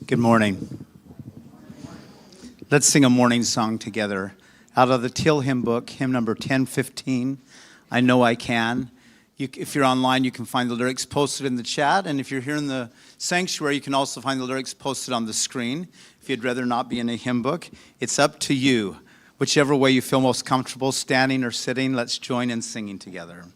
Good morning. Let's sing a morning song together. Out of the Teal hymn book, hymn number 1015, I Know I Can. If you're online, you can find the lyrics posted in the chat. And if you're here in the sanctuary, you can also find the lyrics posted on the screen. If you'd rather not be in a hymn book, it's up to you. Whichever way you feel most comfortable, standing or sitting, let's join in singing together.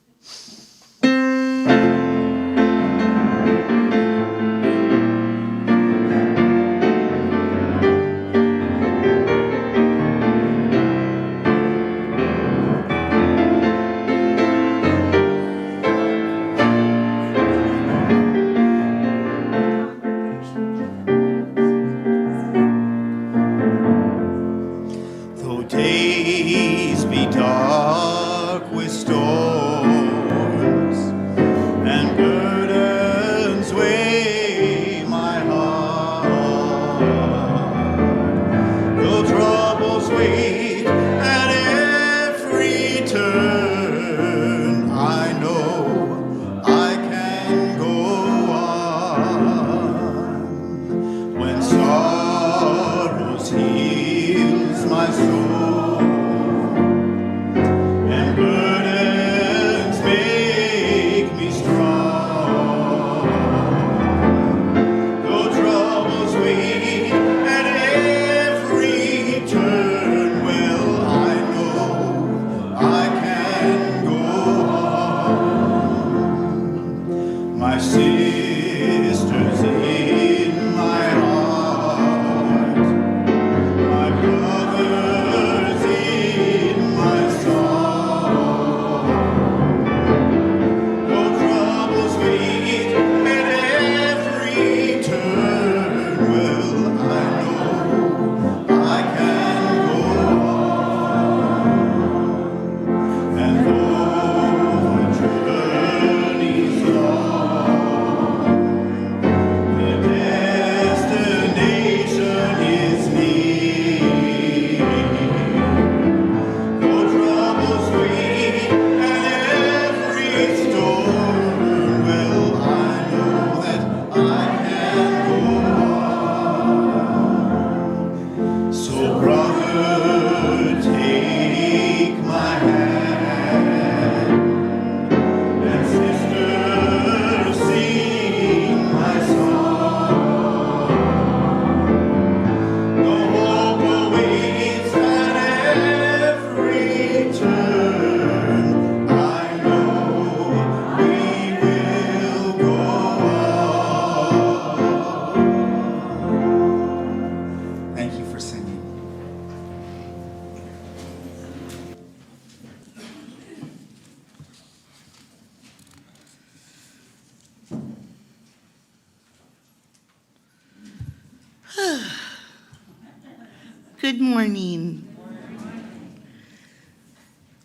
Good morning.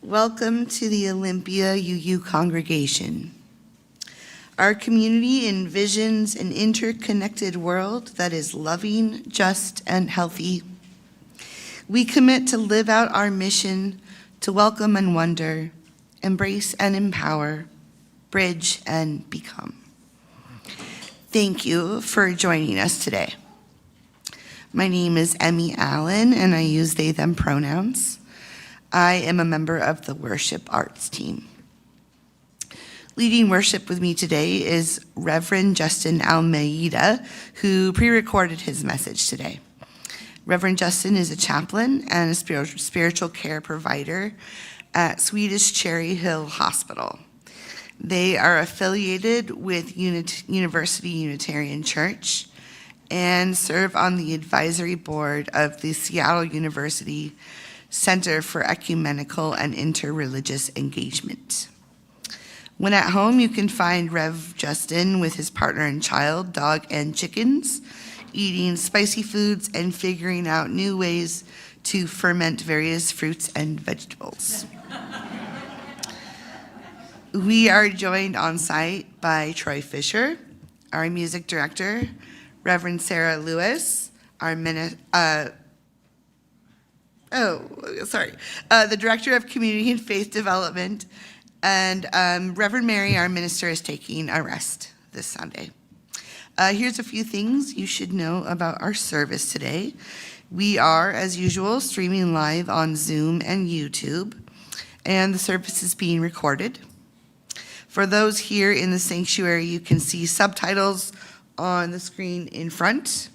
Welcome to the Olympia UU congregation. Our community envisions an interconnected world that is loving, just, and healthy. We commit to live out our mission to welcome and wonder, embrace and empower, bridge and become. Thank you for joining us today. My name is Emmy Allen, and I use they, them pronouns. I am a member of the worship arts team. Leading worship with me today is Reverend Justin Almeida, who pre-recorded his message today. Reverend Justin is a chaplain and a spiritual care provider at Swedish Cherry Hill Hospital. They are affiliated with University Unitarian Church and serve on the advisory board of the Seattle University Center for Ecumenical and Interreligious Engagement. When at home, you can find Rev Justin with his partner and child, dog and chickens, eating spicy foods and figuring out new ways to ferment various fruits and vegetables. We are joined on site by Troy Fisher, our music director, Reverend Sarah Lewis, the Director of Community and Faith Development, and Reverend Mary, our minister, is taking a rest this Sunday. Here's a few things you should know about our service today. We are, as usual, streaming live on Zoom and YouTube, and the service is being recorded. For those here in the sanctuary, you can see subtitles on the screen in front.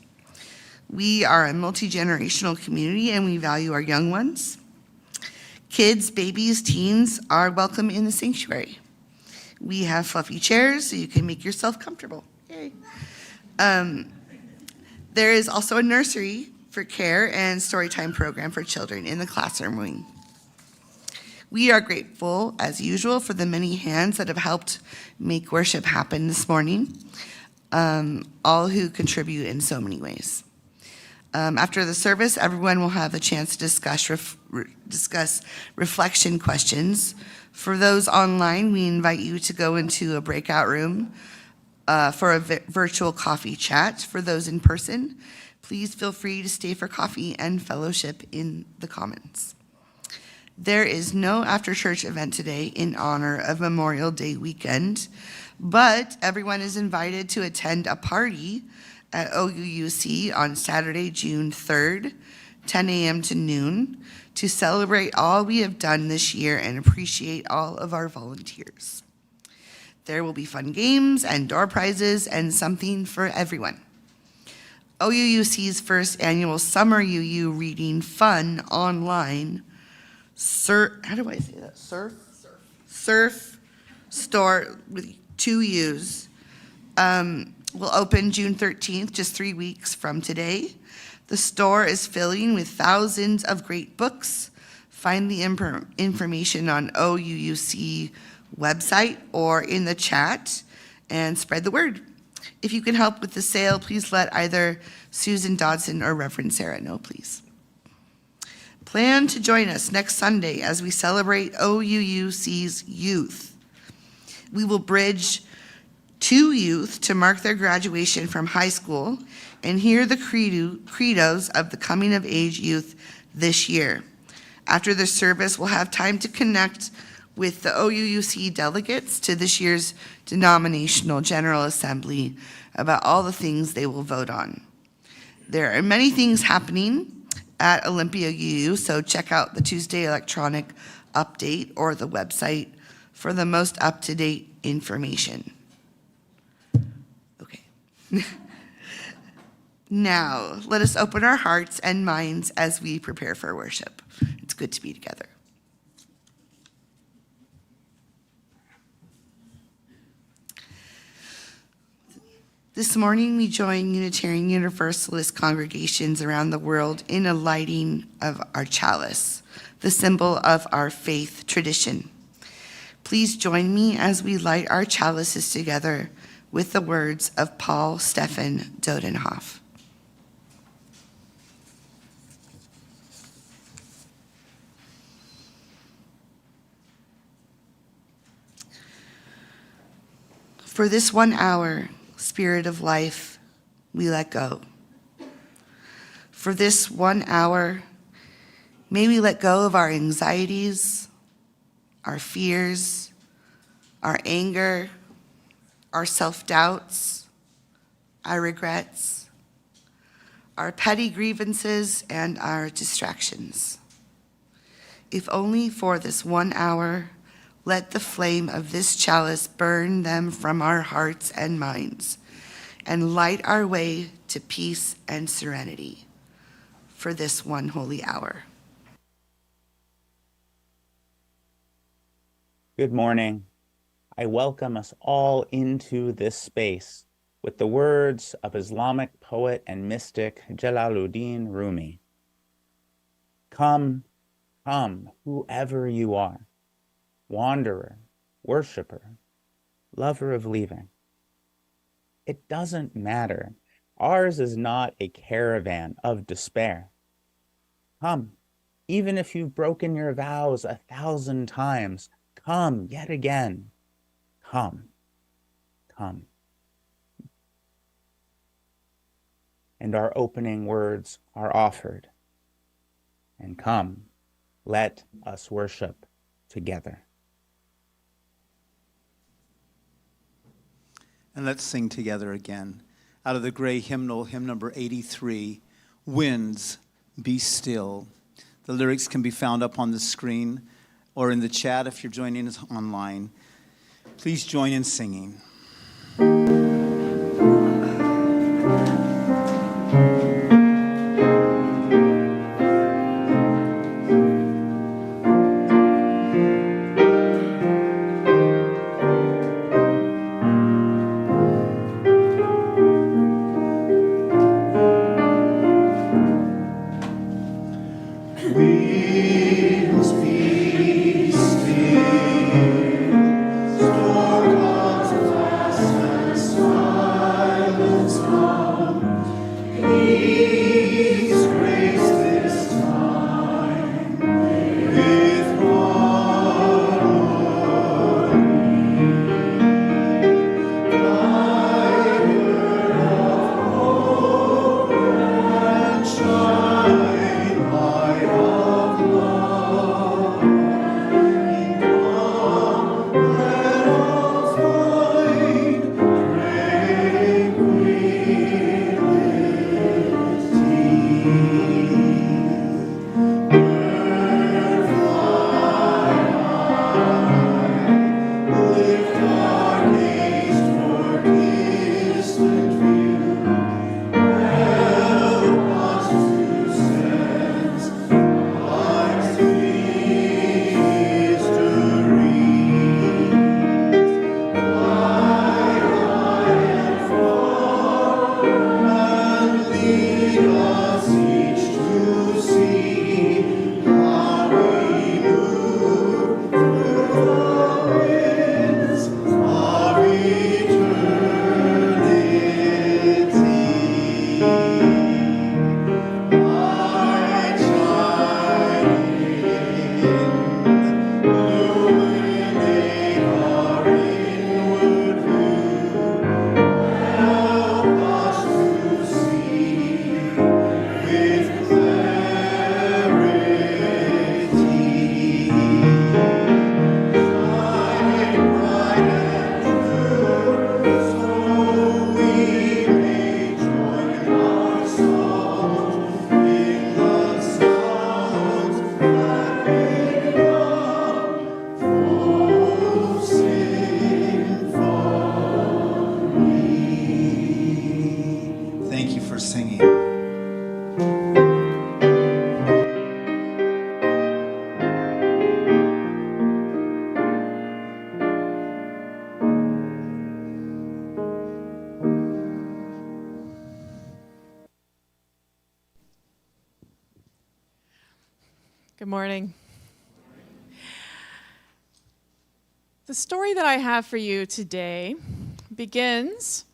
We are a multi-generational community, and we value our young ones. Kids, babies, teens are welcome in the sanctuary. We have fluffy chairs so you can make yourself comfortable. Yay. There is also a nursery for care and storytime program for children in the classroom wing. We are grateful, as usual, for the many hands that have helped make worship happen this morning, all who contribute in so many ways. After the service, everyone will have a chance to discuss reflection questions. For those online, we invite you to go into a breakout room for a virtual coffee chat. For those in person, please feel free to stay for coffee and fellowship in the Commons. There is no after-church event today in honor of Memorial Day weekend, but everyone is invited to attend a party at OUUC on Saturday, June 3rd, 10 a.m. to noon, to celebrate all we have done this year and appreciate all of our volunteers. There will be fun games and door prizes and something for everyone. OUUC's first annual Summer UU Reading Fun online surf store with 2 U's will open June 13th, just 3 weeks from today. The store is filling with thousands of great books. Find the information on OUUC website or in the chat and spread the word. If you can help with the sale, please let either Susan Dodson or Reverend Sarah know, please. Plan to join us next Sunday as we celebrate OUUC's youth. We will bridge 2 youth to mark their graduation from high school and hear the credos of the coming of age youth this year. After the service, we'll have time to connect with the OUUC delegates to this year's denominational General Assembly about all the things they will vote on. There are many things happening at Olympia UU, so check out the Tuesday electronic update or the website for the most up-to-date information. Okay. Now, let us open our hearts and minds as we prepare for worship. It's good to be together. This morning, we join Unitarian Universalist congregations around the world in a lighting of our chalice, the symbol of our faith tradition. Please join me as we light our chalices together with the words of Paul Stephan Dodenhoff. For this 1 hour, Spirit of life, we let go. For this 1 hour, may we let go of our anxieties, our fears, our anger, our self-doubts, our regrets, our petty grievances, and our distractions. If only for this 1 hour, let the flame of this chalice burn them from our hearts and minds and light our way to peace and serenity for this one holy hour. Good morning. I welcome us all into this space with the words of Islamic poet and mystic Jalaluddin Rumi. Come, come, whoever you are, wanderer, worshiper, lover of leaving. It doesn't matter. Ours is not a caravan of despair. Come, even if you've broken your vows 1,000 times, come yet again. Come, come. And our opening words are offered. And come, let us worship together. And let's sing together again. out of the gray hymnal, hymn number 83, Winds, Be Still. The lyrics can be found up on the screen or in the chat if you're joining us online. Please join in singing. Thank you for singing. Good morning. The story that I have for you today begins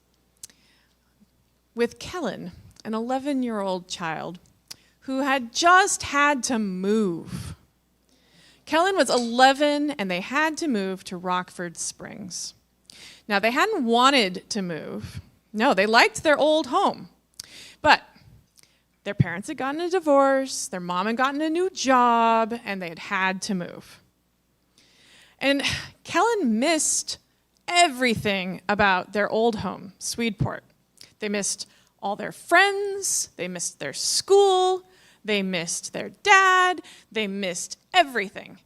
with Kellen, an 11-year-old child who had just had to move. Kellen was 11 and they had to move to Rockford Springs. Now, they hadn't wanted to move. No, they liked their old home. But their parents had gotten a divorce, their mom had gotten a new job, and they had to move. And Kellen missed everything about their old home, Swedeport. They missed all their friends, they missed their school, they missed their dad, they missed everything.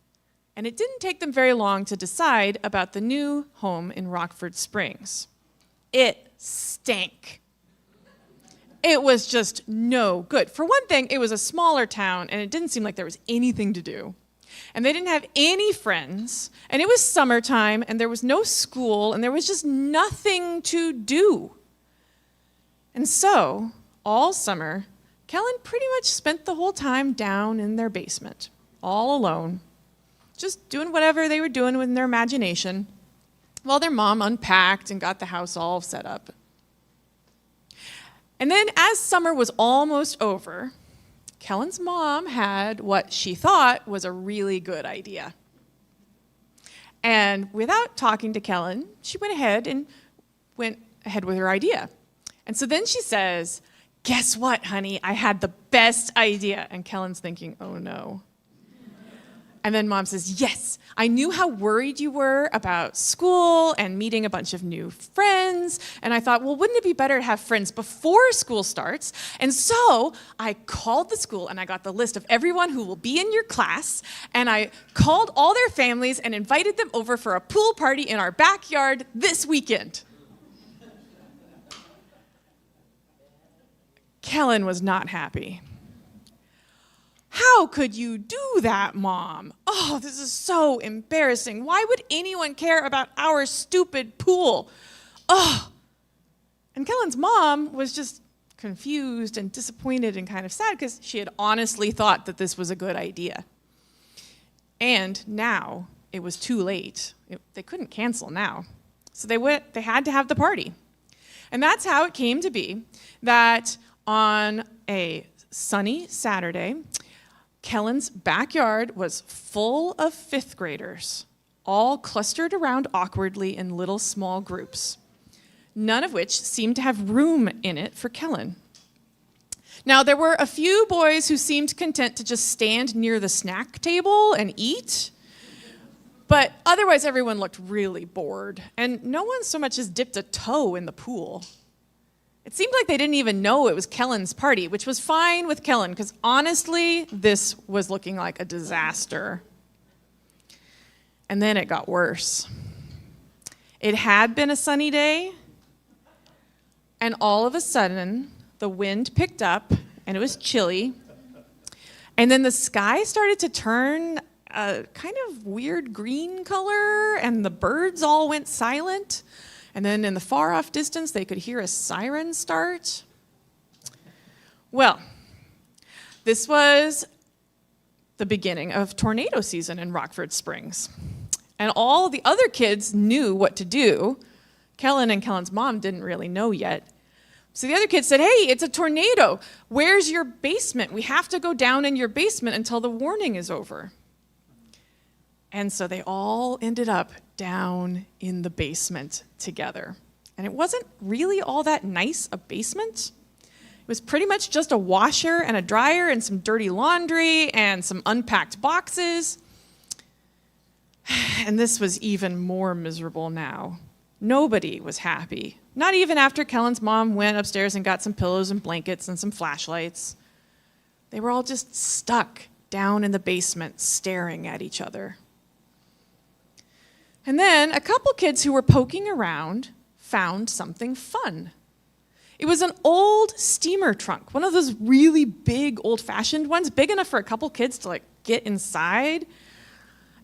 And it didn't take them very long to decide about the new home in Rockford Springs. It stank. It was just no good. For one thing, it was a smaller town, and it didn't seem like there was anything to do. And they didn't have any friends, and it was summertime, and there was no school, and there was just nothing to do. And so, all summer, Kellen pretty much spent the whole time down in their basement, all alone, just doing whatever they were doing in their imagination, while their mom unpacked and got the house all set up. And then, as summer was almost over, Kellen's mom had what she thought was a really good idea. And without talking to Kellen, she went ahead with her idea. And so then she says, "Guess what, honey? I had the best idea." And Kellen's thinking, oh no. And then Mom says, yes, I knew how worried you were about school and meeting a bunch of new friends. And I thought, well, wouldn't it be better to have friends before school starts? And so I called the school and I got the list of everyone who will be in your class. And I called all their families and invited them over for a pool party in our backyard this weekend. Kellen was not happy. How could you do that, Mom? Oh, this is so embarrassing. Why would anyone care about our stupid pool? Oh. And Kellen's mom was just confused and disappointed and kind of sad because she had honestly thought that this was a good idea. And now it was too late. They couldn't cancel now. So they had to have the party. And that's how it came to be that on a sunny Saturday, Kellen's backyard was full of fifth graders, all clustered around awkwardly in little small groups, none of which seemed to have room in it for Kellen. Now, there were a few boys who seemed content to just stand near the snack table and eat, but otherwise everyone looked really bored, and no one so much as dipped a toe in the pool. It seemed like they didn't even know it was Kellen's party, which was fine with Kellen, because honestly, this was looking like a disaster. And then it got worse. It had been a sunny day, and all of a sudden, the wind picked up, and it was chilly. And then the sky started to turn a kind of weird green color, and the birds all went silent. And then in the far-off distance, they could hear a siren start. Well, this was the beginning of tornado season in Rockford Springs. And all the other kids knew what to do. Kellen and Kellen's mom didn't really know yet. So the other kids said, hey, it's a tornado. Where's your basement? We have to go down in your basement until the warning is over. And so they all ended up down in the basement together. And it wasn't really all that nice a basement. It was pretty much just a washer and a dryer and some dirty laundry and some unpacked boxes. And this was even more miserable now. Nobody was happy. Not even after Kellen's mom went upstairs and got some pillows and blankets and some flashlights. They were all just stuck down in the basement staring at each other. And then a couple kids who were poking around found something fun. It was an old steamer trunk, one of those really big old-fashioned ones, big enough for a couple kids to get inside.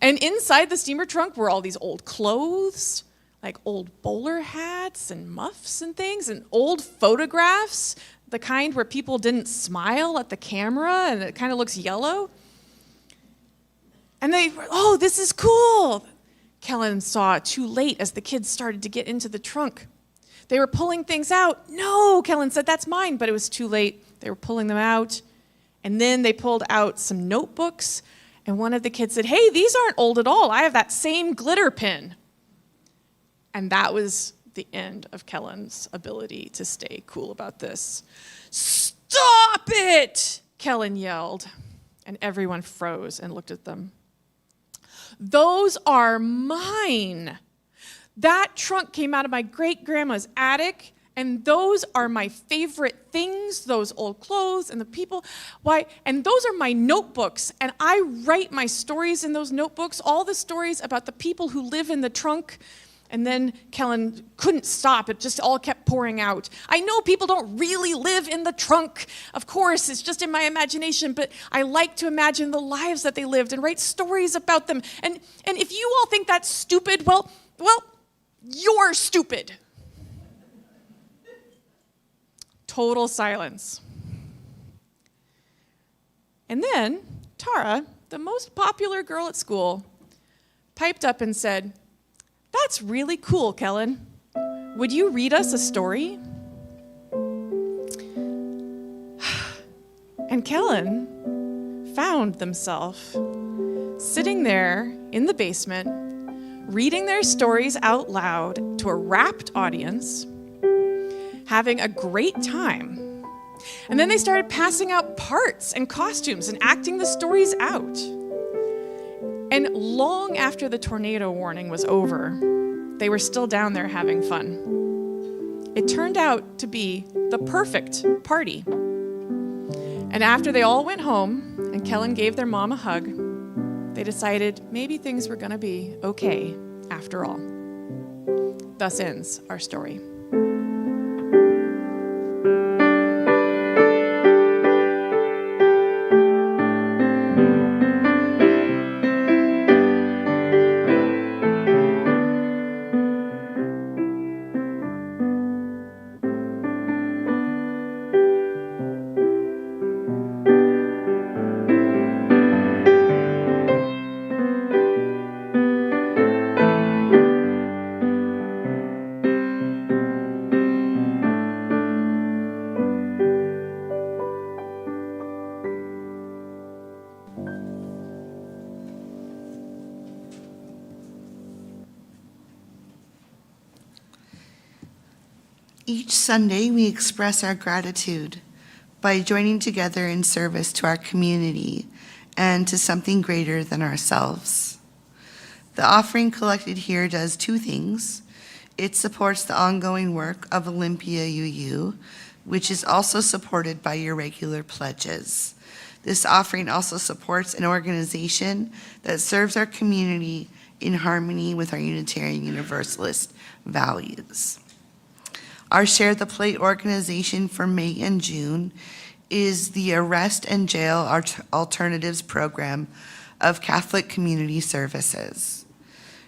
And inside the steamer trunk were all these old clothes, like old bowler hats and muffs and things, and old photographs, the kind where people didn't smile at the camera and it kind of looks yellow. And they were, oh, this is cool. Kellen saw too late as the kids started to get into the trunk. They were pulling things out. No, Kellen said, that's mine, but it was too late. They were pulling them out. And then they pulled out some notebooks, and one of the kids said, hey, these aren't old at all. I have that same glitter pen. And that was the end of Kellen's ability to stay cool about this. Stop it, Kellen yelled, and everyone froze and looked at them. Those are mine. That trunk came out of my great-grandma's attic, and those are my favorite things, those old clothes and the people. Why? And those are my notebooks, and I write my stories in those notebooks, all the stories about the people who live in the trunk. And then Kellen couldn't stop. It just all kept pouring out. I know people don't really live in the trunk. Of course, it's just in my imagination, but I like to imagine the lives that they lived and write stories about them. And if you all think that's stupid, well, you're stupid. Total silence. And then Tara, the most popular girl at school, piped up and said, that's really cool, Kellen. Would you read us a story? And Kellen found themselves sitting there in the basement, reading their stories out loud to a rapt audience, having a great time. And then they started passing out parts and costumes and acting the stories out. And long after the tornado warning was over, they were still down there having fun. It turned out to be the perfect party. And after they all went home and Kellen gave their mom a hug, they decided maybe things were going to be okay after all. Thus ends our story. Each Sunday, we express our gratitude by joining together in service to our community and to something greater than ourselves. The offering collected here does two things. It supports the ongoing work of Olympia UU, which is also supported by your regular pledges. This offering also supports an organization that serves our community in harmony with our Unitarian Universalist values. Our Share the Plate organization for May and June is the Arrest and Jail Alternatives Program of Catholic Community Services.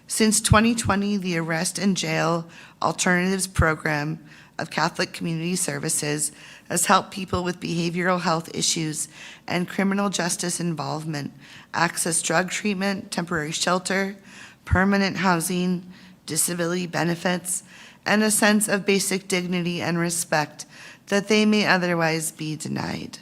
Since 2020, the Arrest and Jail Alternatives Program of Catholic Community Services has helped people with behavioral health issues and criminal justice involvement access drug treatment, temporary shelter, permanent housing, disability benefits, and a sense of basic dignity and respect that they may otherwise be denied.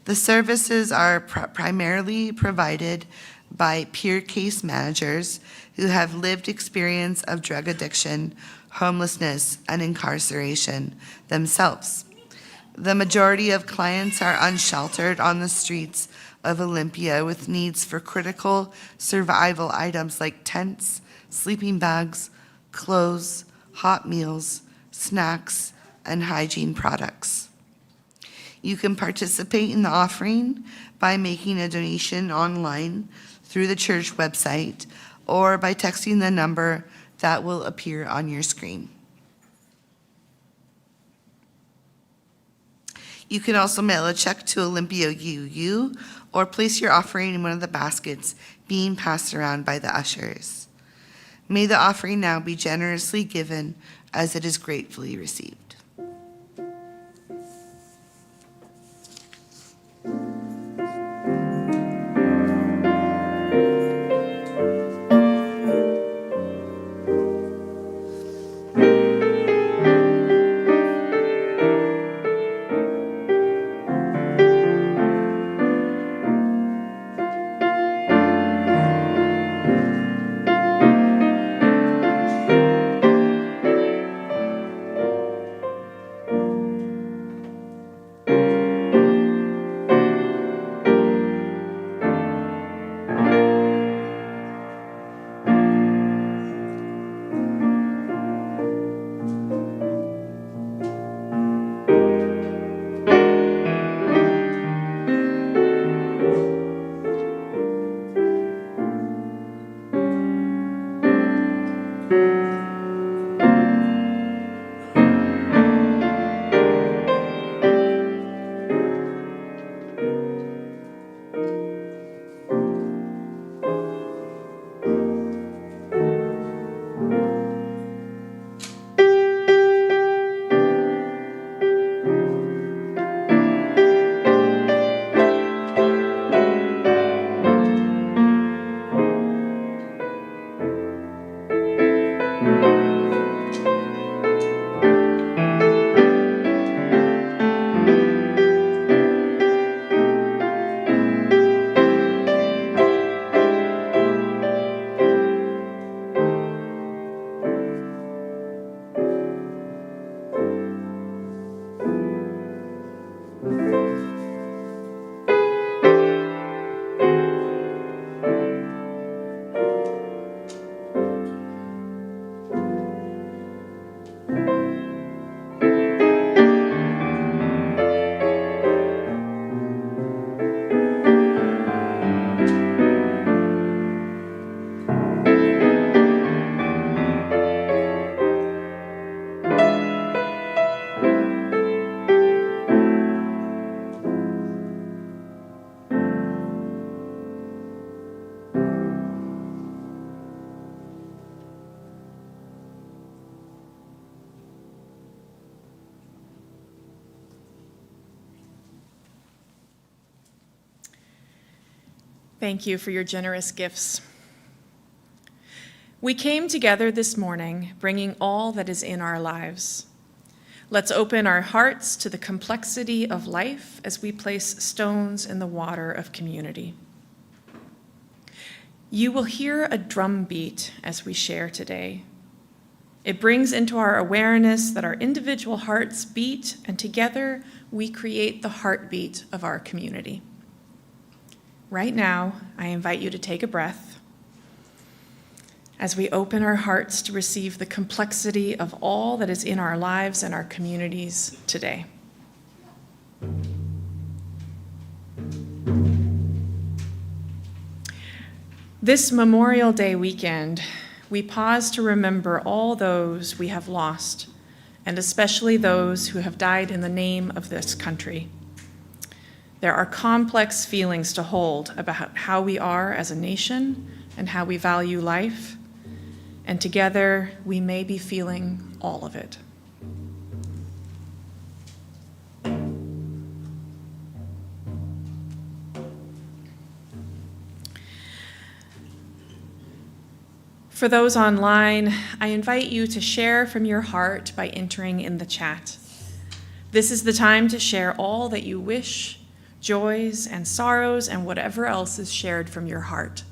The services are primarily provided by peer case managers who have lived experience of drug addiction, homelessness, and incarceration themselves. The majority of clients are unsheltered on the streets of Olympia with needs for critical survival items like tents, sleeping bags, clothes, hot meals, snacks, and hygiene products. You can participate in the offering by making a donation online through the church website or by texting the number that will appear on your screen. You can also mail a check to Olympia UU or place your offering in one of the baskets being passed around by the ushers. May the offering now be generously given as it is gratefully received. Thank you for your generous gifts. We came together this morning bringing all that is in our lives. Let's open our hearts to the complexity of life as we place stones in the water of community. You will hear a drum beat as we share today. It brings into our awareness that our individual hearts beat, and together we create the heartbeat of our community. Right now, I invite you to take a breath as we open our hearts to receive the complexity of all that is in our lives and our communities today. This Memorial Day weekend, we pause to remember all those we have lost, and especially those who have died in the name of this country. There are complex feelings to hold about how we are as a nation and how we value life, and together we may be feeling all of it. For those online, I invite you to share from your heart by entering in the chat. This is the time to share all that you wish, joys and sorrows, and whatever else is shared from your heart.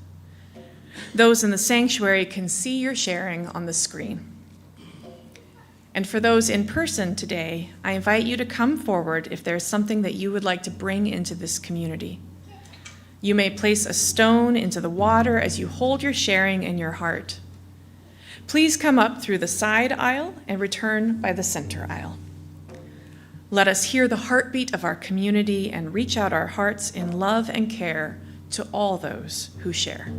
Those in the sanctuary can see your sharing on the screen. And for those in person today, I invite you to come forward if there's something that you would like to bring into this community. You may place a stone into the water as you hold your sharing in your heart. Please come up through the side aisle and return by the center aisle. Let us hear the heartbeat of our community and reach out our hearts in love and care to all those who share.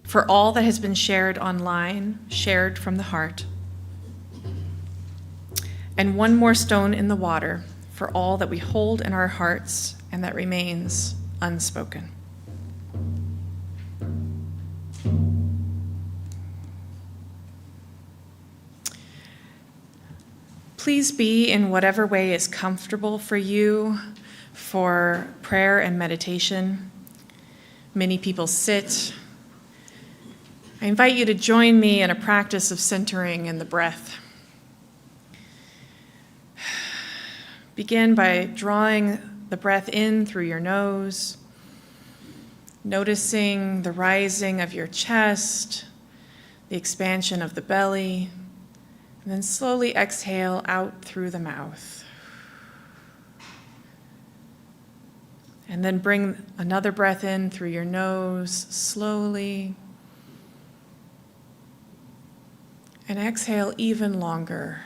For all that has been shared online, shared from the heart. And one more stone in the water for all that we hold in our hearts and that remains unspoken. Please be in whatever way is comfortable for you for prayer and meditation. Many people sit. I invite you to join me in a practice of centering in the breath. Begin by drawing the breath in through your nose, noticing the rising of your chest, the expansion of the belly, and then slowly exhale out through the mouth. And then bring another breath in through your nose slowly. And exhale even longer.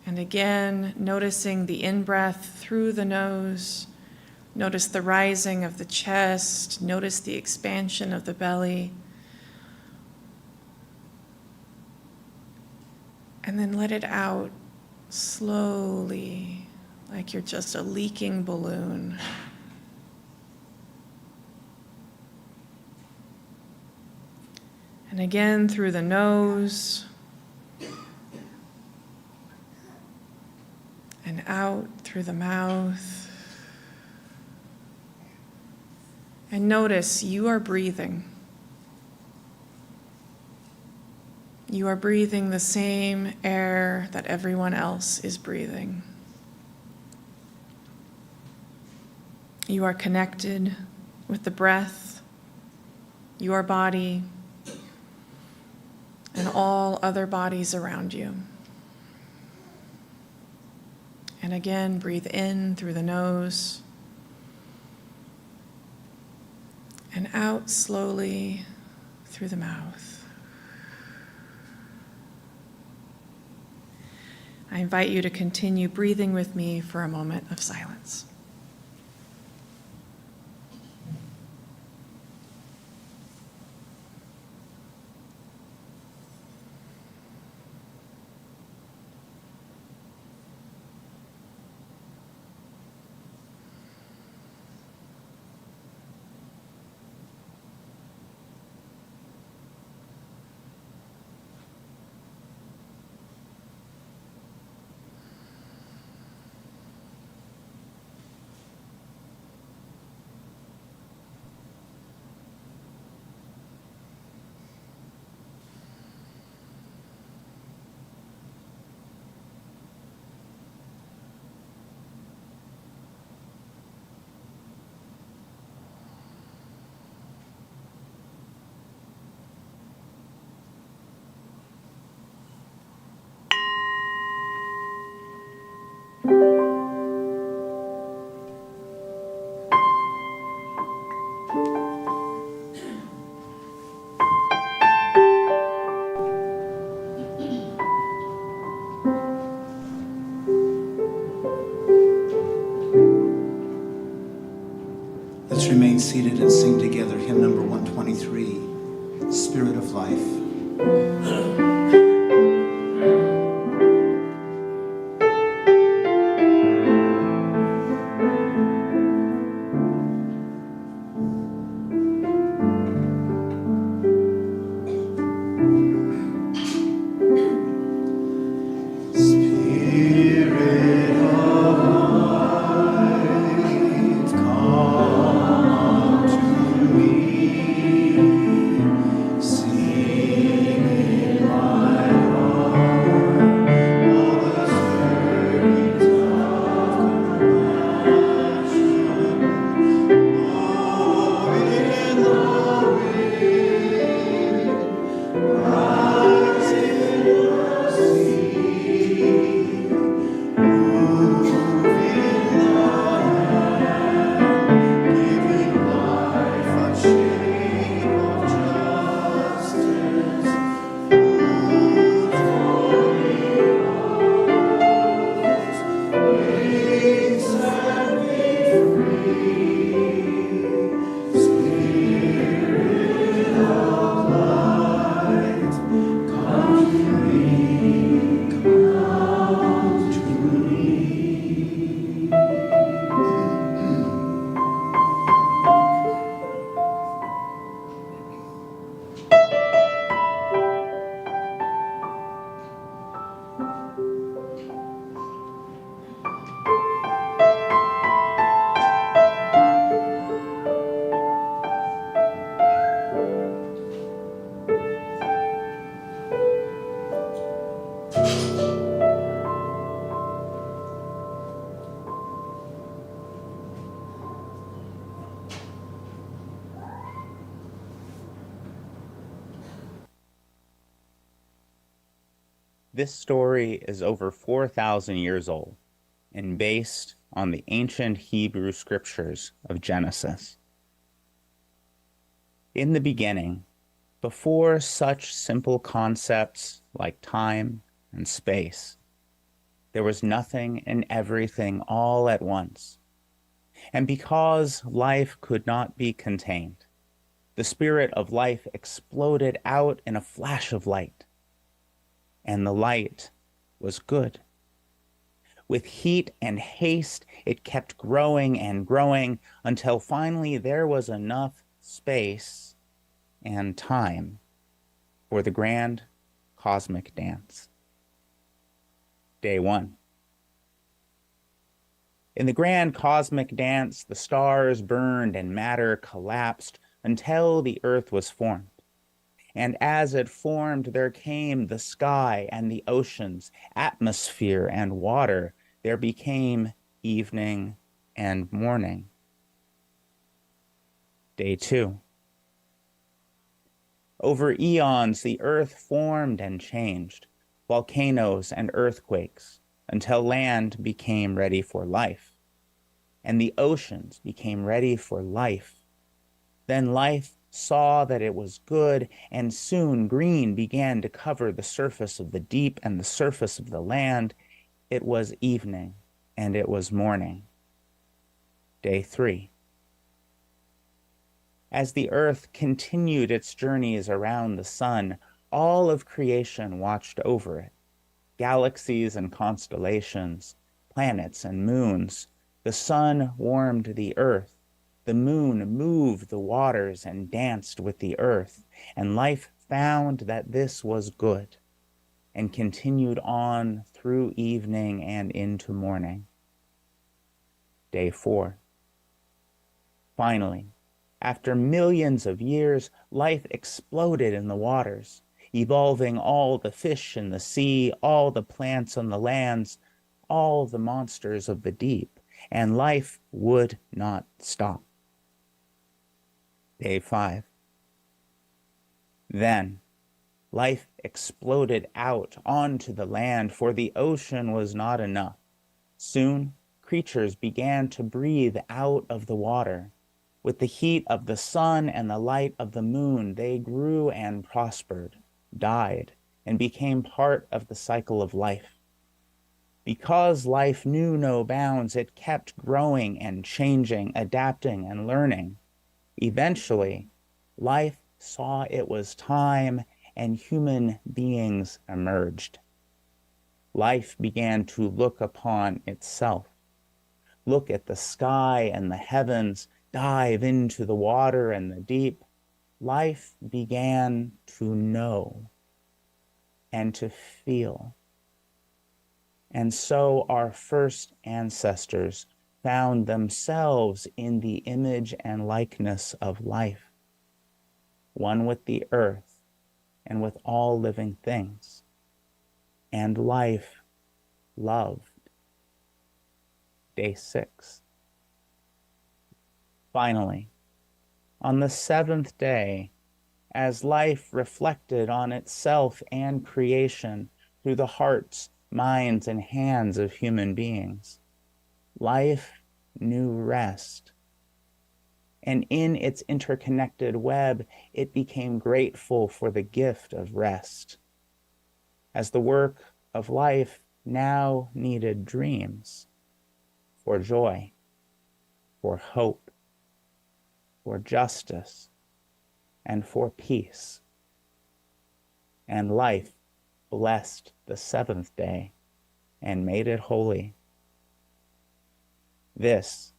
And again, noticing the in-breath through the nose. Notice the rising of the chest. Notice the expansion of the belly. And then let it out slowly, like you're just a leaking balloon. And again, through the nose. And out through the mouth. And notice you are breathing. You are breathing the same air that everyone else is breathing. You are connected with the breath, your body, and all other bodies around you. And again, breathe in through the nose and out slowly through the mouth. I invite you to continue breathing with me for a moment of silence. Let's remain seated and sing together hymn number 123, Spirit of Life. Sing in my This story is over 4,000 years old and based on the ancient Hebrew scriptures of Genesis. In the beginning, before such simple concepts like time and space, there was nothing and everything all at once. And because life could not be contained, the spirit of life exploded out in a flash of light. And the light was good. With heat and haste, it kept growing and growing until finally there was enough space and time for the grand cosmic dance. Day 1. In the grand cosmic dance, the stars burned and matter collapsed until the earth was formed. And as it formed, there came the sky and the oceans, atmosphere and water. There became evening and morning. Day 2. Over eons, the earth formed and changed, volcanoes and earthquakes, until land became ready for life, and the oceans became ready for life. Then life saw that it was good, and soon green began to cover the surface of the deep and the surface of the land. It was evening, and it was morning. Day 3. As the earth continued its journeys around the sun, all of creation watched over it. Galaxies and constellations, planets and moons. The sun warmed the earth. The moon moved the waters and danced with the earth, and life found that this was good, and continued on through evening and into morning. Day 4. Finally, after millions of years, life exploded in the waters, evolving all the fish in the sea, all the plants on the lands, all the monsters of the deep, and life would not stop. Day 5. Then life exploded out onto the land, for the ocean was not enough. Soon, creatures began to breathe out of the water. With the heat of the sun and the light of the moon, they grew and prospered, died, and became part of the cycle of life. Because life knew no bounds, it kept growing and changing, adapting and learning. Eventually, life saw it was time, and human beings emerged. Life began to look upon itself, look at the sky and the heavens, dive into the water and the deep. Life began to know and to feel. And so our first ancestors found themselves in the image and likeness of life, one with the earth and with all living things. And life loved. Day 6. Finally, on the 7th day, as life reflected on itself and creation through the hearts, minds, and hands of human beings, life knew rest. And in its interconnected web, it became grateful for the gift of rest, as the work of life now needed dreams for joy, for hope, for justice, and for peace. And life blessed the 7th day and made it holy. This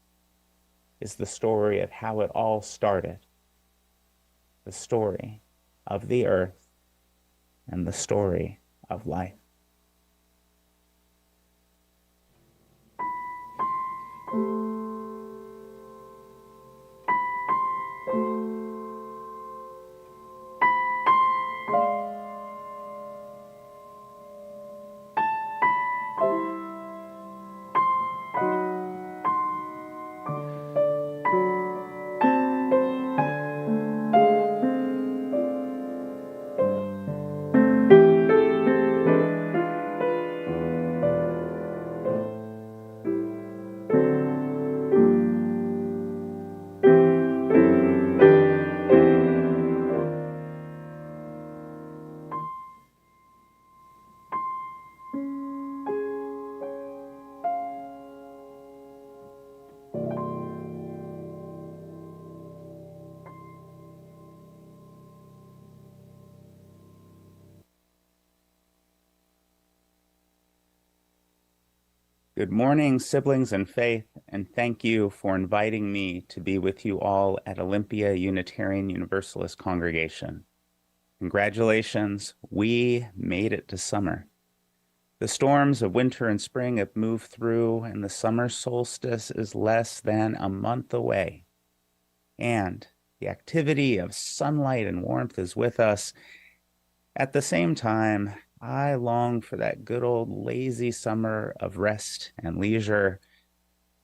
is the story of how it all started, the story of the earth and the story of life. Good morning, siblings in faith, and thank you for inviting me to be with you all at Olympia Unitarian Universalist Congregation. Congratulations, we made it to summer. The storms of winter and spring have moved through, and the summer solstice is less than a month away. And the activity of sunlight and warmth is with us. At the same time, I long for that good old lazy summer of rest and leisure.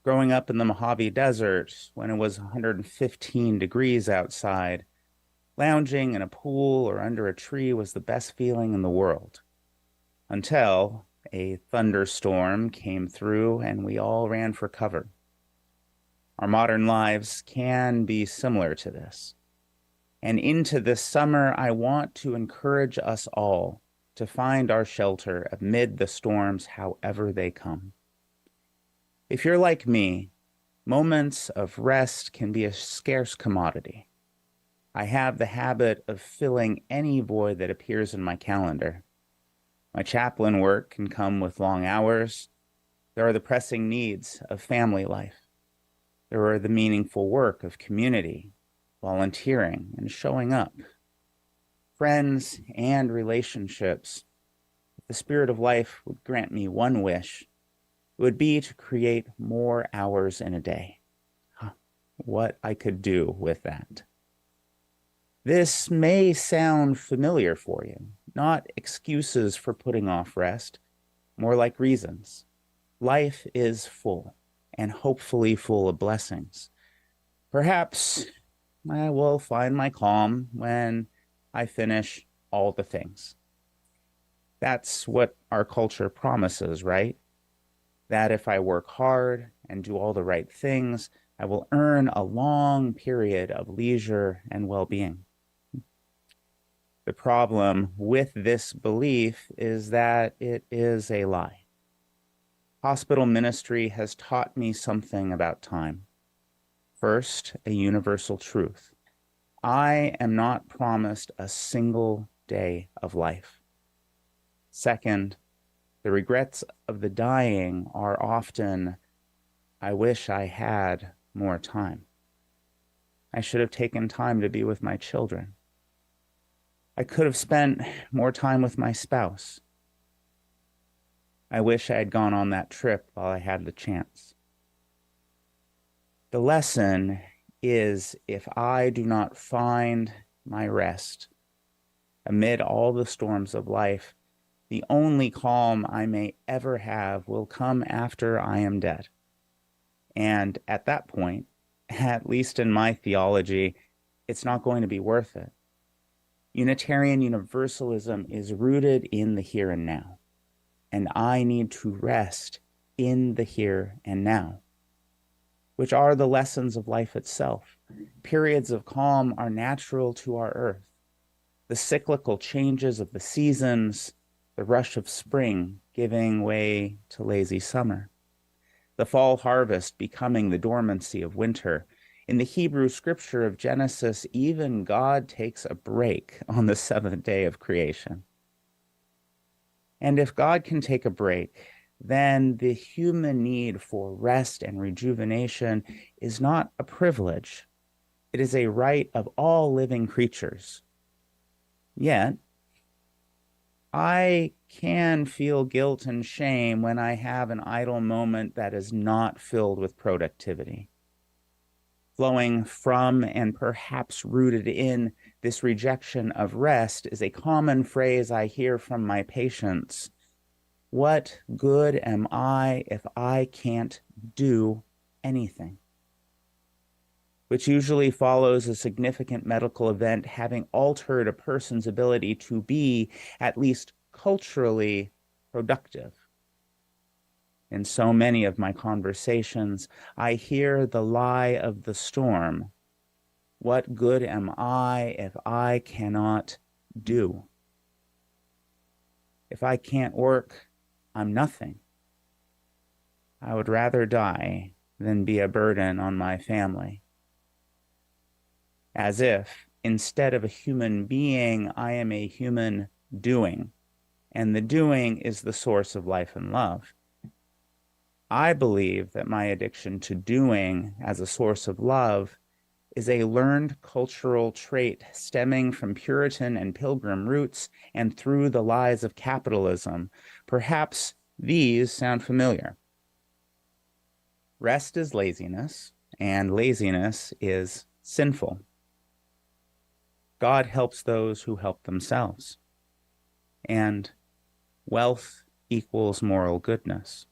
Growing up in the Mojave Desert when it was 115 degrees outside, lounging in a pool or under a tree was the best feeling in the world. Until a thunderstorm came through and we all ran for cover. Our modern lives can be similar to this. And into this summer, I want to encourage us all to find our shelter amid the storms, however they come. If you're like me, moments of rest can be a scarce commodity. I have the habit of filling any void that appears in my calendar. My chaplain work can come with long hours. There are the pressing needs of family life. There are the meaningful work of community, volunteering, and showing up. Friends and relationships. If the Spirit of life would grant me one wish, it would be to create more hours in a day. What I could do with that. This may sound familiar for you, not excuses for putting off rest, more like reasons. Life is full, and hopefully full of blessings. Perhaps I will find my calm when I finish all the things. That's what our culture promises, right? That if I work hard and do all the right things, I will earn a long period of leisure and well-being. The problem with this belief is that it is a lie. Hospital ministry has taught me something about time. First, a universal truth. I am not promised a single day of life. Second, the regrets of the dying are often, I wish I had more time. I should have taken time to be with my children. I could have spent more time with my spouse. I wish I had gone on that trip while I had the chance. The lesson is if I do not find my rest amid all the storms of life, the only calm I may ever have will come after I am dead. And at that point, at least in my theology, it's not going to be worth it. Unitarian Universalism is rooted in the here and now, and I need to rest in the here and now, which are the lessons of life itself. Periods of calm are natural to our earth. The cyclical changes of the seasons, the rush of spring giving way to lazy summer, the fall harvest becoming the dormancy of winter. In the Hebrew scripture of Genesis, even God takes a break on the seventh day of creation. And if God can take a break, then the human need for rest and rejuvenation is not a privilege. It is a right of all living creatures. Yet, I can feel guilt and shame when I have an idle moment that is not filled with productivity. Flowing from and perhaps rooted in this rejection of rest is a common phrase I hear from my patients. What good am I if I can't do anything? Which usually follows a significant medical event having altered a person's ability to be, at least culturally, productive. In so many of my conversations, I hear the lie of the storm. What good am I if I cannot do? If I can't work, I'm nothing. I would rather die than be a burden on my family. As if, instead of a human being, I am a human doing, and the doing is the source of life and love. I believe that my addiction to doing as a source of love is a learned cultural trait stemming from Puritan and Pilgrim roots and through the lies of capitalism. Perhaps these sound familiar. Rest is laziness, and laziness is sinful. God helps those who help themselves. And wealth equals moral goodness.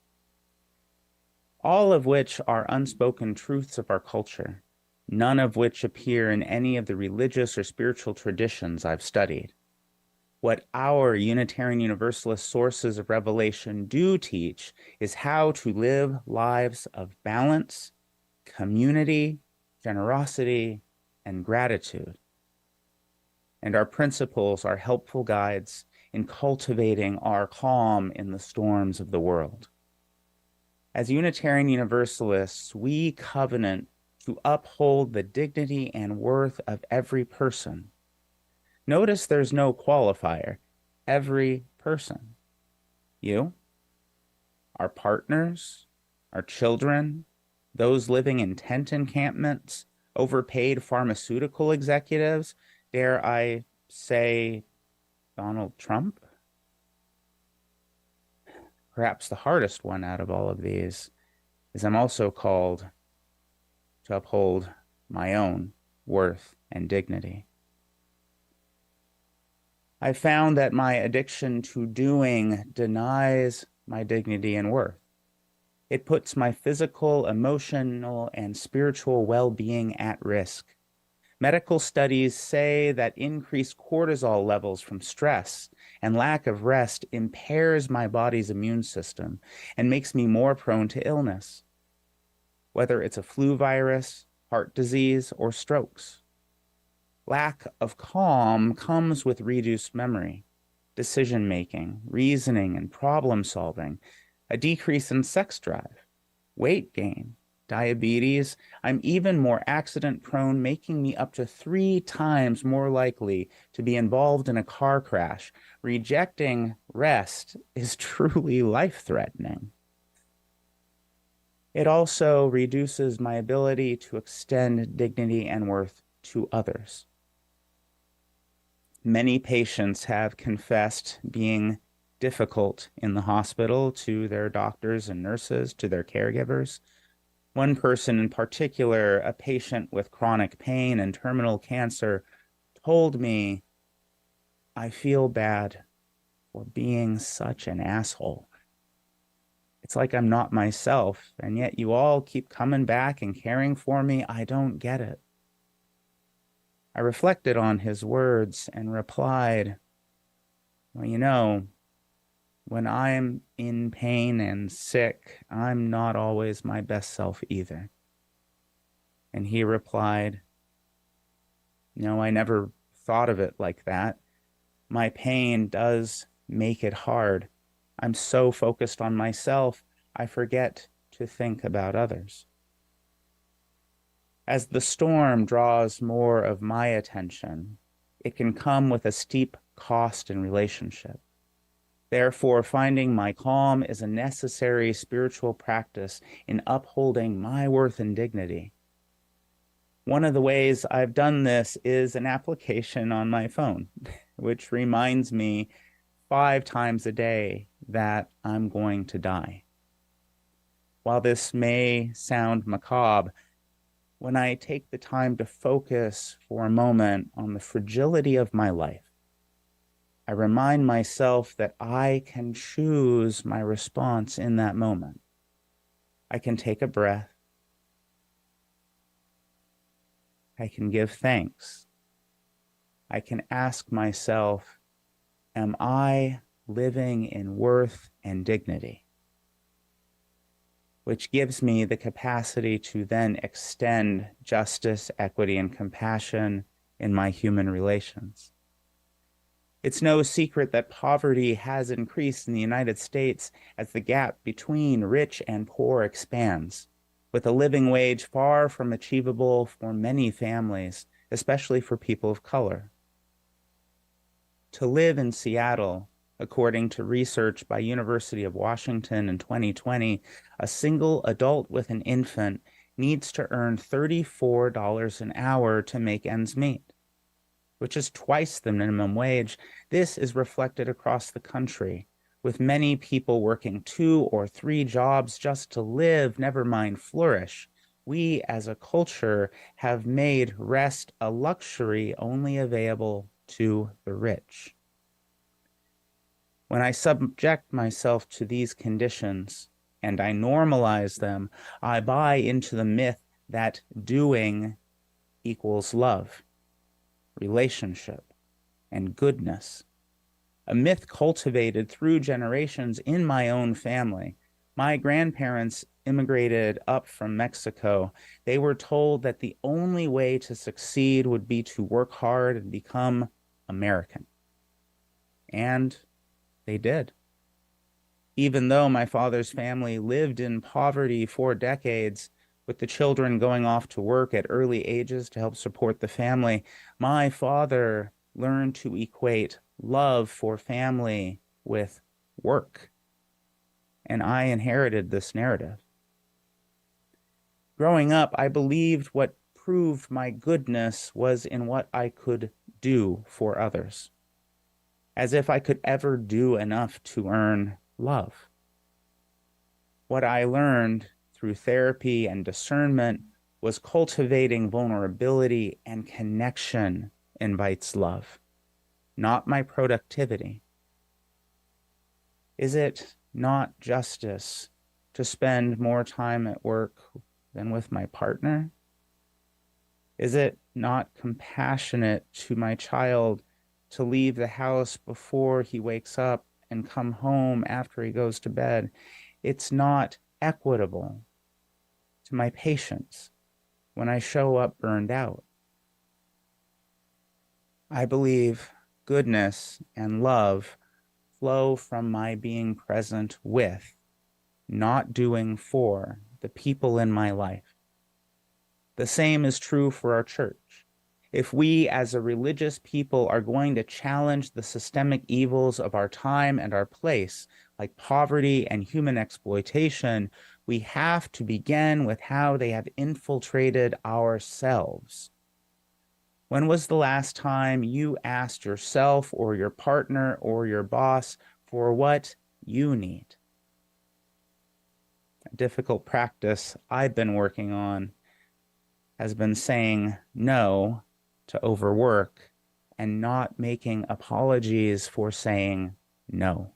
All of which are unspoken truths of our culture, none of which appear in any of the religious or spiritual traditions I've studied. What our Unitarian Universalist sources of revelation do teach is how to live lives of balance, community, generosity, and gratitude. And our principles are helpful guides in cultivating our calm in the storms of the world. As Unitarian Universalists, we covenant to uphold the dignity and worth of every person. Notice there's no qualifier. Every person. You, our partners, our children, those living in tent encampments, overpaid pharmaceutical executives, dare I say Donald Trump? Perhaps the hardest one out of all of these is I'm also called to uphold my own worth and dignity. I found that my addiction to doing denies my dignity and worth. It puts my physical, emotional, and spiritual well-being at risk. Medical studies say that increased cortisol levels from stress and lack of rest impairs my body's immune system and makes me more prone to illness, whether it's a flu virus, heart disease, or strokes. Lack of calm comes with reduced memory, decision-making, reasoning, and problem-solving, a decrease in sex drive, weight gain, diabetes. I'm even more accident-prone, making me up to 3 times more likely to be involved in a car crash. Rejecting rest is truly life-threatening. It also reduces my ability to extend dignity and worth to others. Many patients have confessed being difficult in the hospital to their doctors and nurses, to their caregivers. One person in particular, a patient with chronic pain and terminal cancer, told me, "I feel bad for being such an asshole. It's like I'm not myself, and yet you all keep coming back and caring for me. I don't get it." I reflected on his words and replied, "Well, you know, when I'm in pain and sick, I'm not always my best self either." And he replied, "No, I never thought of it like that. My pain does make it hard. I'm so focused on myself, I forget to think about others." As the storm draws more of my attention, it can come with a steep cost in relationship. Therefore, finding my calm is a necessary spiritual practice in upholding my worth and dignity. One of the ways I've done this is an application on my phone, which reminds me 5 times a day that I'm going to die. While this may sound macabre, when I take the time to focus for a moment on the fragility of my life, I remind myself that I can choose my response in that moment. I can take a breath. I can give thanks. I can ask myself, am I living in worth and dignity? Which gives me the capacity to then extend justice, equity, and compassion in my human relations. It's no secret that poverty has increased in the United States as the gap between rich and poor expands, with a living wage far from achievable for many families, especially for people of color. To live in Seattle, According to research by University of Washington in 2020, a single adult with an infant needs to earn $34 an hour to make ends meet, which is twice the minimum wage. This is reflected across the country, with many people working 2 or 3 jobs just to live, never mind flourish. We as a culture have made rest a luxury only available to the rich. When I subject myself to these conditions and I normalize them, I buy into the myth that doing equals love, relationship, and goodness. A myth cultivated through generations in my own family. My grandparents immigrated up from Mexico. They were told that the only way to succeed would be to work hard and become American. And they did. Even though my father's family lived in poverty for decades, with the children going off to work at early ages to help support the family, my father learned to equate love for family with work. And I inherited this narrative. Growing up, I believed what proved my goodness was in what I could do for others, as if I could ever do enough to earn love. What I learned through therapy and discernment was cultivating vulnerability and connection invites love, not my productivity. Is it not justice to spend more time at work than with my partner? Is it not compassionate to my child to leave the house before he wakes up and come home after he goes to bed? It's not equitable to my patients when I show up burned out. I believe goodness and love flow from my being present with, not doing for, the people in my life. The same is true for our church. If we as a religious people are going to challenge the systemic evils of our time and our place, like poverty and human exploitation, we have to begin with how they have infiltrated ourselves. When was the last time you asked yourself or your partner or your boss for what you need? A difficult practice I've been working on has been saying no to overwork and not making apologies for saying no,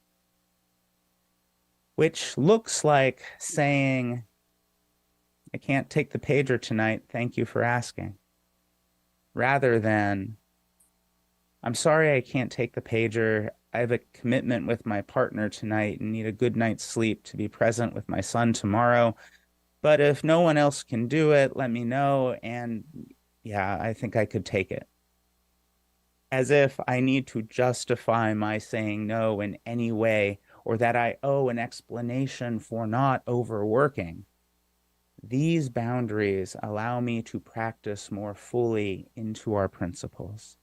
which looks like saying, I can't take the pager tonight, thank you for asking, rather than, I'm sorry I can't take the pager, I have a commitment with my partner tonight and need a good night's sleep to be present with my son tomorrow, but if no one else can do it, let me know, and yeah, I think I could take it. As if I need to justify my saying no in any way, or that I owe an explanation for not overworking. These boundaries allow me to practice more fully into our principles.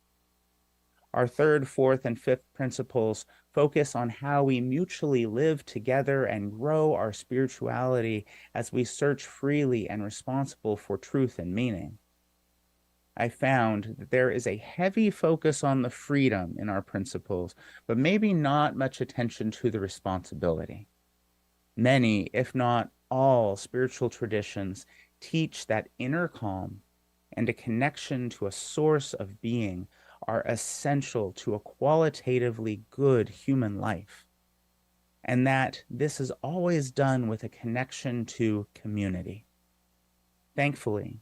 Our third, fourth, and fifth principles focus on how we mutually live together and grow our spirituality as we search freely and responsible for truth and meaning. I found that there is a heavy focus on the freedom in our principles, but maybe not much attention to the responsibility. Many, if not all, spiritual traditions teach that inner calm and a connection to a source of being are essential to a qualitatively good human life, and that this is always done with a connection to community. Thankfully,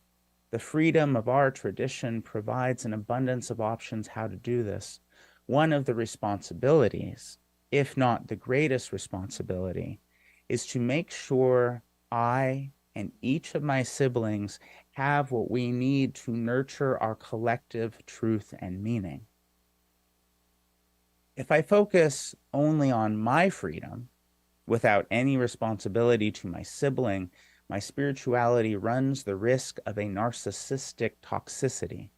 the freedom of our tradition provides an abundance of options how to do this. One of the responsibilities, if not the greatest responsibility, is to make sure I and each of my siblings have what we need to nurture our collective truth and meaning. If I focus only on my freedom without any responsibility to my sibling, my spirituality runs the risk of a narcissistic toxicity.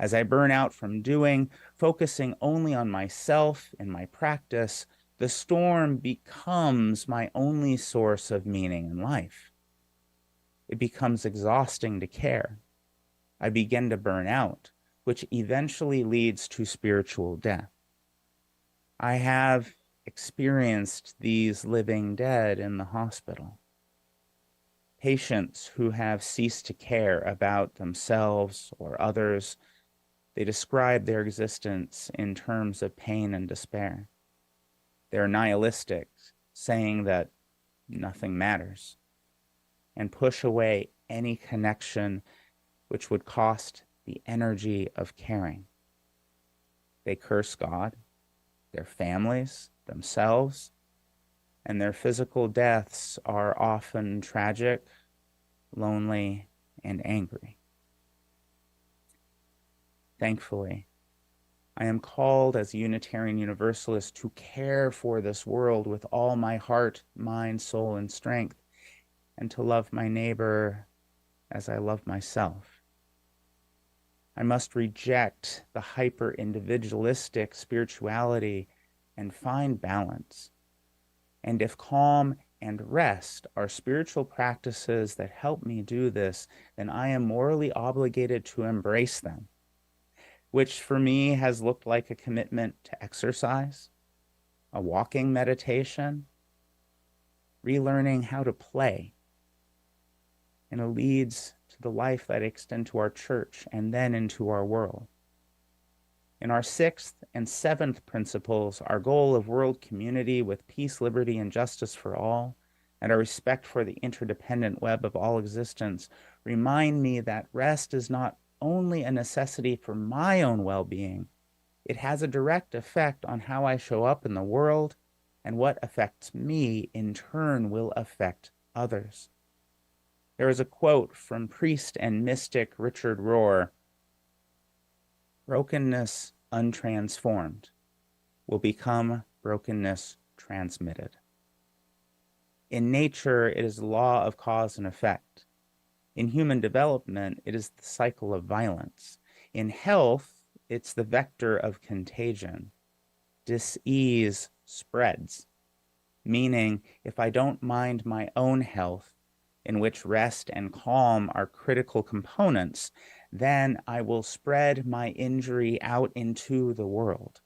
As I burn out from doing, focusing only on myself and my practice, the storm becomes my only source of meaning in life. It becomes exhausting to care. I begin to burn out, which eventually leads to spiritual death. I have experienced these living dead in the hospital. Patients who have ceased to care about themselves or others, they describe their existence in terms of pain and despair. They're nihilistic, saying that nothing matters, and push away any connection which would cost the energy of caring. They curse God, their families, themselves, and their physical deaths are often tragic, lonely, and angry. Thankfully, I am called as a Unitarian Universalist to care for this world with all my heart, mind, soul, and strength, and to love my neighbor as I love myself. I must reject the hyper-individualistic spirituality and find balance. And if calm and rest are spiritual practices that help me do this, then I am morally obligated to embrace them, which for me has looked like a commitment to exercise, a walking meditation, relearning how to play, and it leads to the life that extends to our church and then into our world. In our sixth and seventh principles, our goal of world community with peace, liberty, and justice for all, and our respect for the interdependent web of all existence, remind me that rest is not only a necessity for my own well-being, it has a direct effect on how I show up in the world, and what affects me in turn will affect others. There is a quote from priest and mystic Richard Rohr: "Brokenness untransformed will become brokenness transmitted." In nature, it is the law of cause and effect. In human development, it is the cycle of violence. In health, it's the vector of contagion. Dis-ease spreads, meaning if I don't mind my own health, in which rest and calm are critical components, then I will spread my injury out into the world.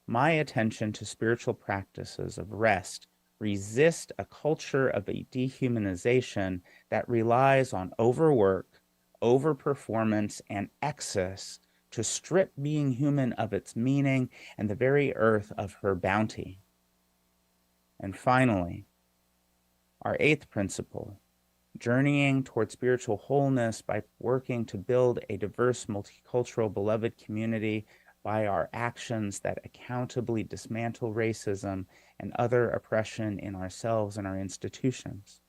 My attention to spiritual practices of rest resist a culture of a dehumanization that relies on overwork, overperformance, and excess to strip being human of its meaning and the very earth of her bounty. And finally, our eighth principle, journeying toward spiritual wholeness by working to build a diverse, multicultural, beloved community by our actions that accountably dismantle racism and other oppression in ourselves and our institutions.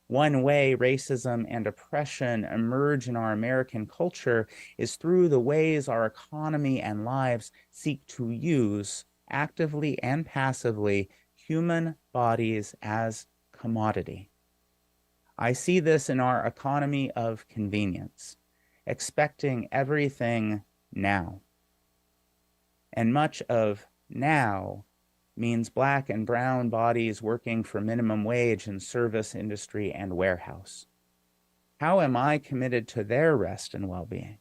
One way racism and oppression emerge in our American culture is through the ways our economy and lives seek to use, actively and passively, human bodies as commodity. I see this in our economy of convenience, expecting everything now. And much of now means Black and brown bodies working for minimum wage in service industry and warehouse. How am I committed to their rest and well-being?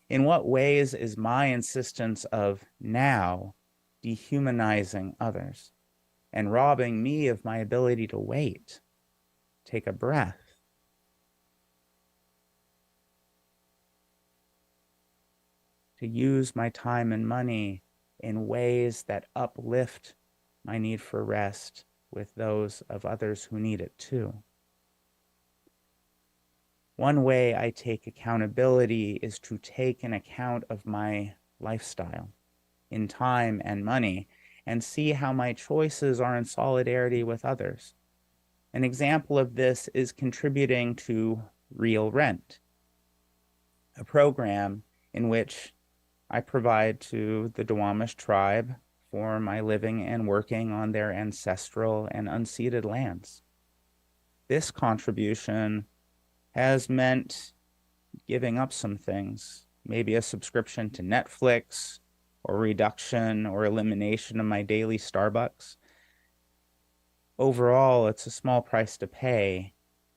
In what ways is my insistence of now dehumanizing others and robbing me of my ability to wait, take a breath, to use my time and money in ways that uplift my need for rest with those of others who need it too? One way I take accountability is to take an account of my lifestyle in time and money and see how my choices are in solidarity with others. An example of this is contributing to Real Rent, a program in which I provide to the Duwamish tribe for my living and working on their ancestral and unceded lands. This contribution has meant giving up some things maybe a subscription to Netflix, or reduction or elimination of my daily Starbucks. Overall, it's a small price to pay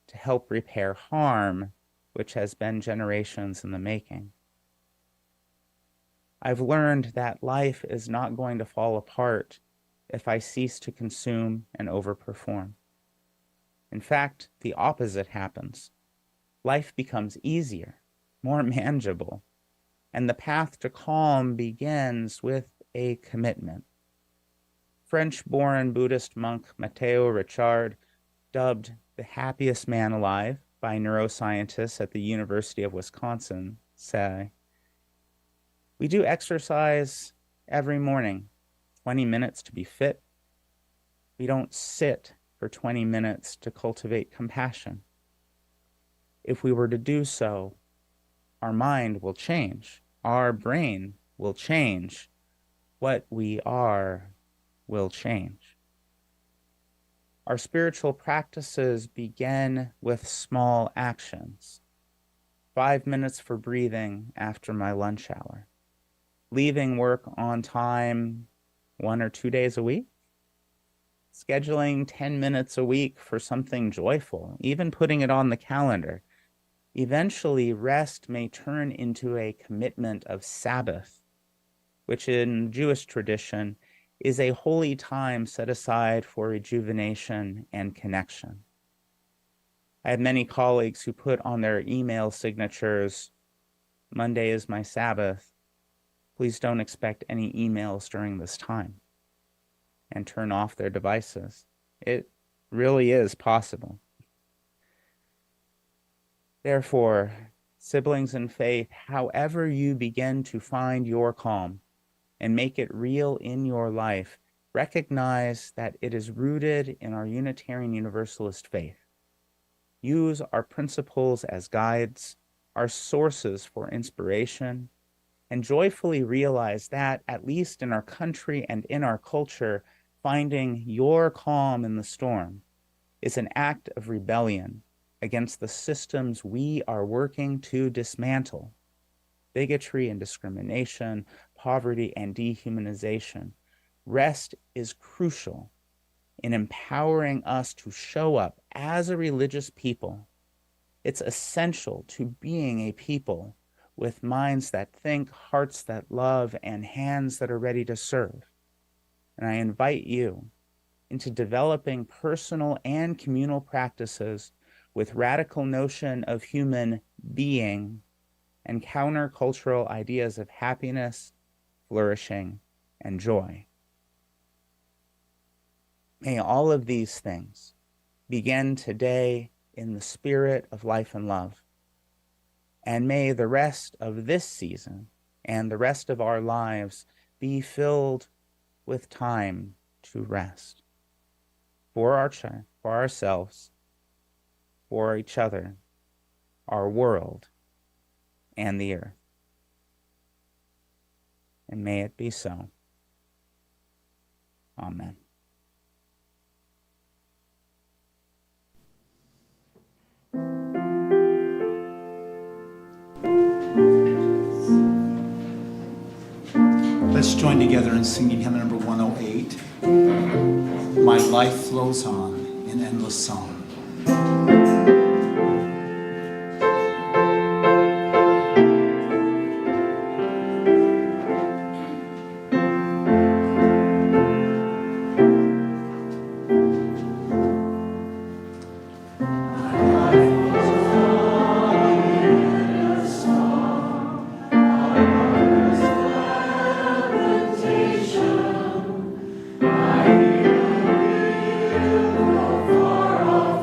to help repair harm, which has been generations in the making. I've learned that life is not going to fall apart if I cease to consume and overperform. In fact, the opposite happens. Life becomes easier, more manageable, and the path to calm begins with a commitment. French-born Buddhist monk Matteo Ricard, dubbed the happiest man alive by neuroscientists at the University of Wisconsin, say, "We do exercise every morning, 20 minutes to be fit. We don't sit for 20 minutes to cultivate compassion. If we were to do so, our mind will change, our brain will change, what we are will change." Our spiritual practices begin with small actions. 5 minutes for breathing after my lunch hour. Leaving work on time 1 or 2 days a week. Scheduling 10 minutes a week for something joyful, even putting it on the calendar. Eventually, rest may turn into a commitment of Sabbath, which in Jewish tradition is a holy time set aside for rejuvenation and connection. I have many colleagues who put on their email signatures, "Monday is my Sabbath. Please don't expect any emails during this time," and turn off their devices. It really is possible. Therefore, siblings in faith, however you begin to find your calm and make it real in your life, recognize that it is rooted in our Unitarian Universalist faith. Use our principles as guides, our sources for inspiration, and joyfully realize that, at least in our country and in our culture, finding your calm in the storm is an act of rebellion against the systems we are working to dismantle. Bigotry and discrimination, poverty and dehumanization. Rest is crucial in empowering us to show up as a religious people. It's essential to being a people with minds that think, hearts that love, and hands that are ready to serve. And I invite you into developing personal and communal practices with radical notion of human being and countercultural ideas of happiness, flourishing, and joy. May all of these things begin today in the spirit of life and love. And may the rest of this season and the rest of our lives be filled with time to rest for ourselves, for each other, our world, and the earth. And may it be so. Amen. Let's join together in singing hymn number 108. My life flows on in endless song. Far off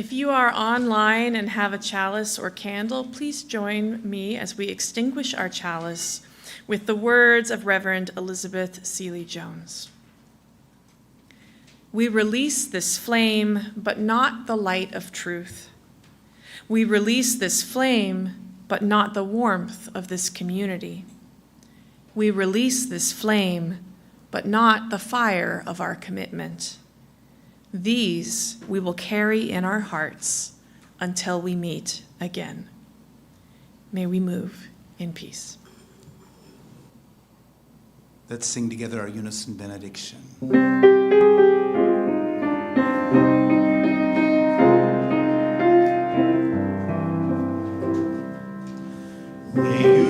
If you are online and have a chalice or candle, please join me as we extinguish our chalice with the words of Reverend Elizabeth Seeley Jones. We release this flame, but not the light of truth. We release this flame, but not the warmth of this community. We release this flame, but not the fire of our commitment. These we will carry in our hearts until we meet again. May we move in peace. Let's sing together our unison benediction. May